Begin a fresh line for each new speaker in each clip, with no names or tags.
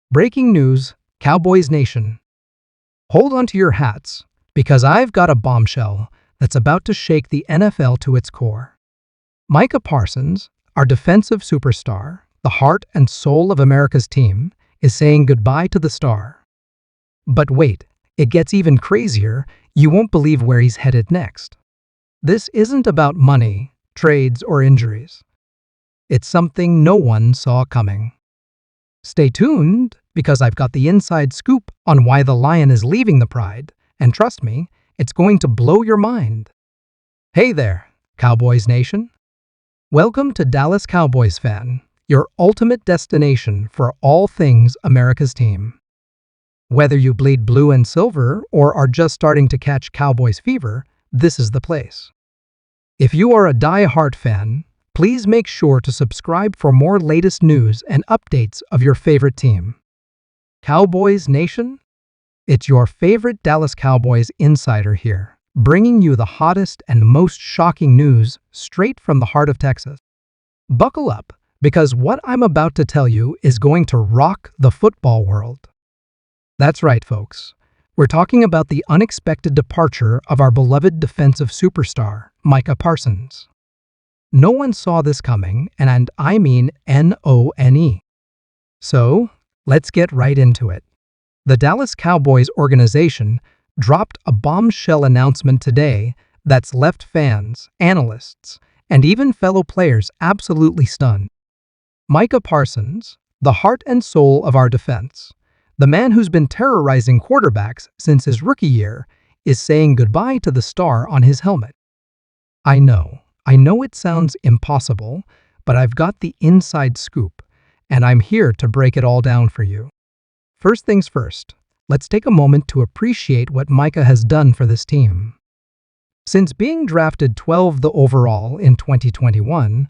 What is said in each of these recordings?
Breaking news, Cowboys Nation. Hold on to your hats, because I've got a bombshell that's about to shake the NFL to its core. Micah Parsons, our defensive superstar, the heart and soul of America's team, is saying goodbye to the star. But wait, it gets even crazier. You won't believe where he's headed next. This isn't about money, trades, or injuries. It's something no one saw coming. Stay tuned, because I've got the inside scoop on why the Lion is leaving the Pride, and trust me, it's going to blow your mind. Hey there, Cowboys Nation. Welcome to Dallas Cowboys Fan, your ultimate destination for all things America's team. Whether you bleed blue and silver or are just starting to catch Cowboys fever, this is the place. If you are a die-hard fan, please make sure to subscribe for more latest news and updates of your favorite team. Cowboys Nation, it's your favorite Dallas Cowboys insider here, bringing you the hottest and most shocking news straight from the heart of Texas. Buckle up, because what I'm about to tell you is going to rock the football world. That's right, folks. We're talking about the unexpected departure of our beloved defensive superstar, Micah Parsons. No one saw this coming, and I mean N-O-N-E. So, let's get right into it. The Dallas Cowboys organization dropped a bombshell announcement today that's left fans, analysts, and even fellow players absolutely stunned. Micah Parsons, the heart and soul of our defense, the man who's been terrorizing quarterbacks since his rookie year, is saying goodbye to the star on his helmet. I know it sounds impossible, but I've got the inside scoop, and I'm here to break it all down for you. First things first, let's take a moment to appreciate what Micah has done for this team. Since being drafted 12th overall in 2021,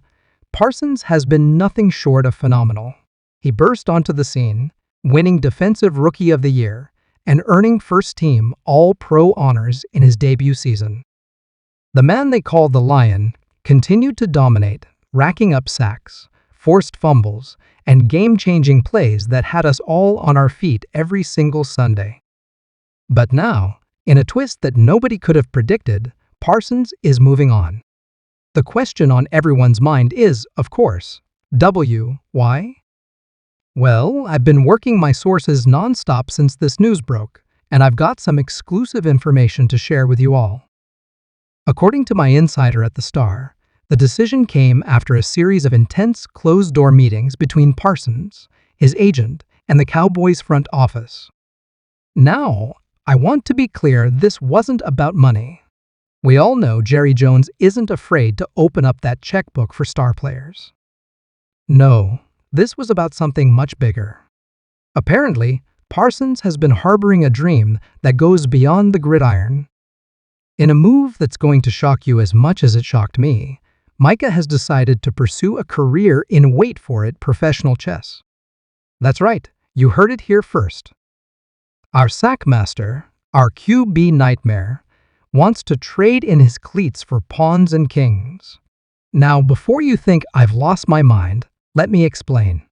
Parsons has been nothing short of phenomenal. He burst onto the scene, winning Defensive Rookie of the Year and earning first-team All-Pro honors in his debut season. The man they call the Lion continued to dominate, racking up sacks, forced fumbles, and game-changing plays that had us all on our feet every single Sunday. But now, in a twist that nobody could have predicted, Parsons is moving on. The question on everyone's mind is, of course, why? Well, I've been working my sources nonstop since this news broke, and I've got some exclusive information to share with you all. According to my insider at the Star, the decision came after a series of intense closed-door meetings between Parsons, his agent, and the Cowboys front office. Now, I want to be clear, this wasn't about money. We all know Jerry Jones isn't afraid to open up that checkbook for star players. No, this was about something much bigger. Apparently, Parsons has been harboring a dream that goes beyond the gridiron. In a move that's going to shock you as much as it shocked me, Micah has decided to pursue a career in, wait for it, professional chess. That's right, you heard it here first. Our sack master, our QB nightmare, wants to trade in his cleats for pawns and kings. Now, before you think I've lost my mind, let me explain.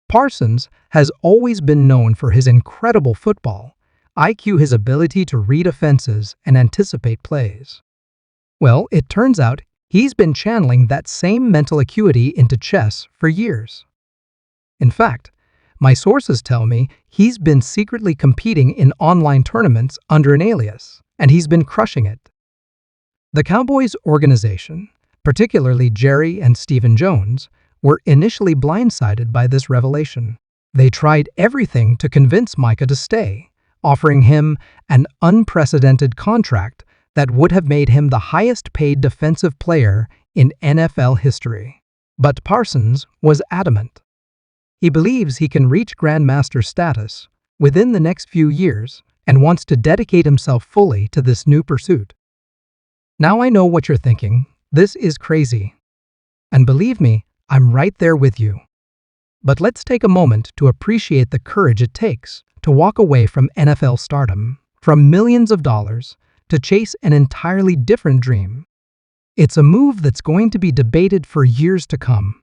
Parsons has always been known for his incredible football IQ, his ability to read offenses and anticipate plays. Well, it turns out he's been channeling that same mental acuity into chess for years. In fact, my sources tell me he's been secretly competing in online tournaments under an alias, and he's been crushing it. The Cowboys organization, particularly Jerry and Stephen Jones, were initially blindsided by this revelation. They tried everything to convince Micah to stay, offering him an unprecedented contract that would have made him the highest-paid defensive player in NFL history. But Parsons was adamant. He believes he can reach Grandmaster status within the next few years and wants to dedicate himself fully to this new pursuit. Now I know what you're thinking. This is crazy. And believe me, I'm right there with you. But let's take a moment to appreciate the courage it takes to walk away from NFL stardom, from millions of dollars, to chase an entirely different dream. It's a move that's going to be debated for years to come.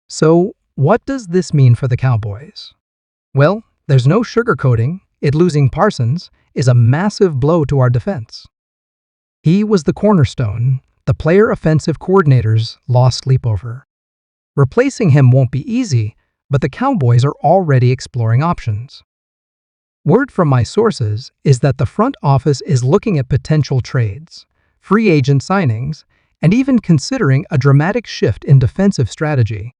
So, what does this mean for the Cowboys? Well, there's no sugarcoating it. Losing Parsons is a massive blow to our defense. He was the cornerstone the player offensive coordinators lost sleep over. Replacing him won't be easy, but the Cowboys are already exploring options. Word from my sources is that the front office is looking at potential trades, free agent signings, and even considering a dramatic shift in defensive strategy.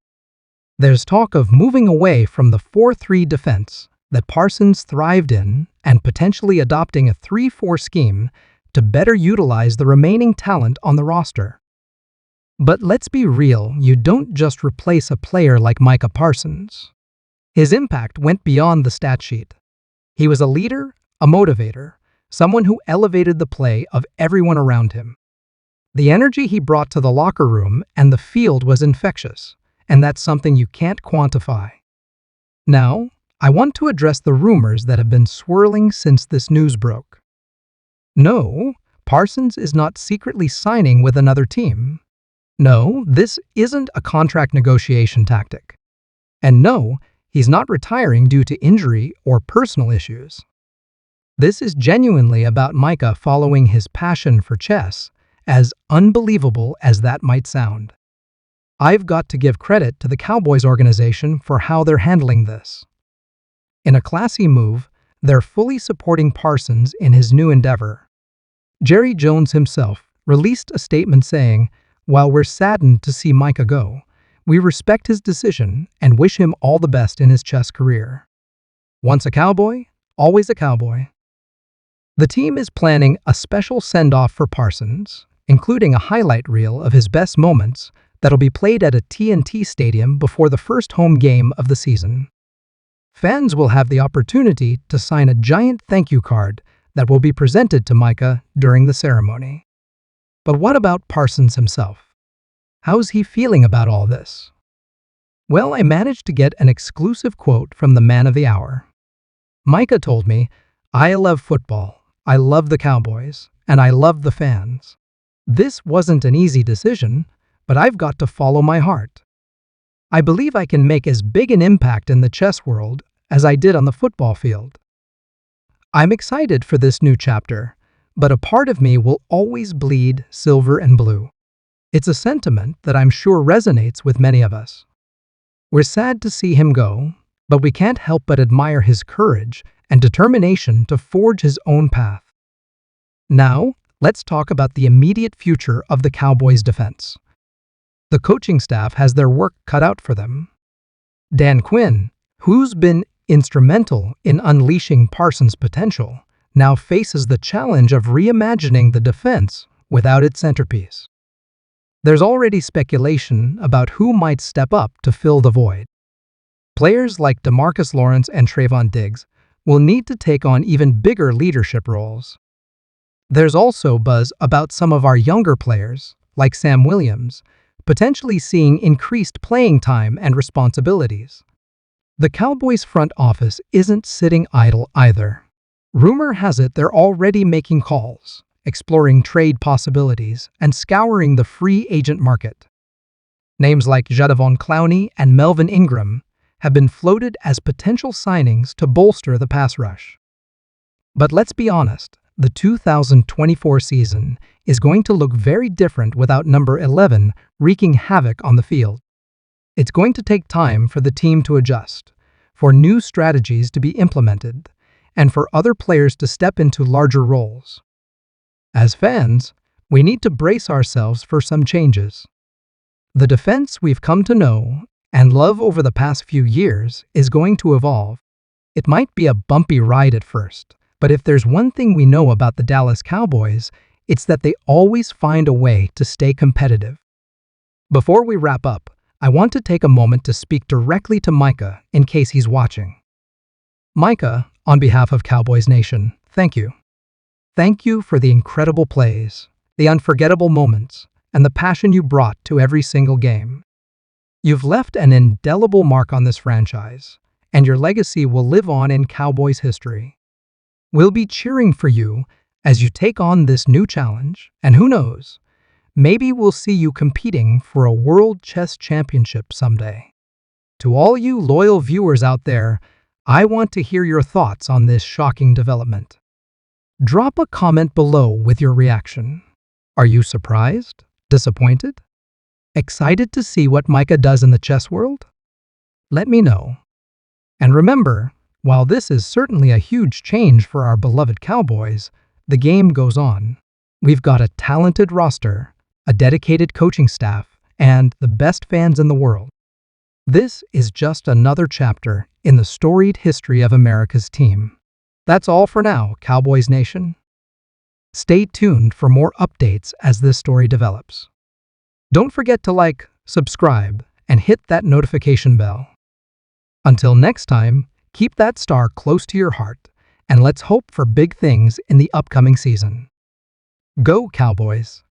There's talk of moving away from the 4-3 defense that Parsons thrived in and potentially adopting a 3-4 scheme to better utilize the remaining talent on the roster. But let's be real, you don't just replace a player like Micah Parsons. His impact went beyond the stat sheet. He was a leader, a motivator, someone who elevated the play of everyone around him. The energy he brought to the locker room and the field was infectious, and that's something you can't quantify. Now, I want to address the rumors that have been swirling since this news broke. No, Parsons is not secretly signing with another team. No, this isn't a contract negotiation tactic. And no, he's not retiring due to injury or personal issues. This is genuinely about Micah following his passion for chess, as unbelievable as that might sound. I've got to give credit to the Cowboys organization for how they're handling this. In a classy move, they're fully supporting Parsons in his new endeavor. Jerry Jones himself released a statement saying, "While we're saddened to see Micah go, we respect his decision and wish him all the best in his chess career." Once a Cowboy, always a Cowboy. The team is planning a special send-off for Parsons, including a highlight reel of his best moments that'll be played at a TNT stadium before the first home game of the season. Fans will have the opportunity to sign a giant thank you card that will be presented to Micah during the ceremony. But what about Parsons himself? How's he feeling about all this? Well, I managed to get an exclusive quote from the man of the hour. Micah told me, "I love football, I love the Cowboys, and I love the fans. This wasn't an easy decision, but I've got to follow my heart. I believe I can make as big an impact in the chess world as I did on the football field. I'm excited for this new chapter, but a part of me will always bleed silver and blue." It's a sentiment that I'm sure resonates with many of us. We're sad to see him go, but we can't help but admire his courage and determination to forge his own path. Now, let's talk about the immediate future of the Cowboys' defense. The coaching staff has their work cut out for them. Dan Quinn, who's been instrumental in unleashing Parsons' potential, now faces the challenge of reimagining the defense without its centerpiece. There's already speculation about who might step up to fill the void. Players like DeMarcus Lawrence and Trayvon Diggs will need to take on even bigger leadership roles. There's also buzz about some of our younger players, like Sam Williams, potentially seeing increased playing time and responsibilities. The Cowboys' front office isn't sitting idle either. Rumor has it they're already making calls, exploring trade possibilities, and scouring the free agent market. Names like Jadeveon Clowney and Melvin Ingram have been floated as potential signings to bolster the pass rush. But let's be honest, the 2024 season is going to look very different without number 11 wreaking havoc on the field. It's going to take time for the team to adjust, for new strategies to be implemented, and for other players to step into larger roles. As fans, we need to brace ourselves for some changes. The defense we've come to know and love over the past few years is going to evolve. It might be a bumpy ride at first, but if there's one thing we know about the Dallas Cowboys, it's that they always find a way to stay competitive. Before we wrap up, I want to take a moment to speak directly to Micah in case he's watching. Micah, on behalf of Cowboys Nation, thank you. Thank you for the incredible plays, the unforgettable moments, and the passion you brought to every single game. You've left an indelible mark on this franchise, and your legacy will live on in Cowboys history. We'll be cheering for you as you take on this new challenge, and who knows, maybe we'll see you competing for a World Chess Championship someday. To all you loyal viewers out there, I want to hear your thoughts on this shocking development. Drop a comment below with your reaction. Are you surprised? Disappointed? Excited to see what Micah does in the chess world? Let me know. And remember, while this is certainly a huge change for our beloved Cowboys, the game goes on. We've got a talented roster, a dedicated coaching staff, and the best fans in the world. This is just another chapter in the storied history of America's team. That's all for now, Cowboys Nation. Stay tuned for more updates as this story develops. Don't forget to like, subscribe, and hit that notification bell. Until next time, keep that star close to your heart, and let's hope for big things in the upcoming season. Go Cowboys!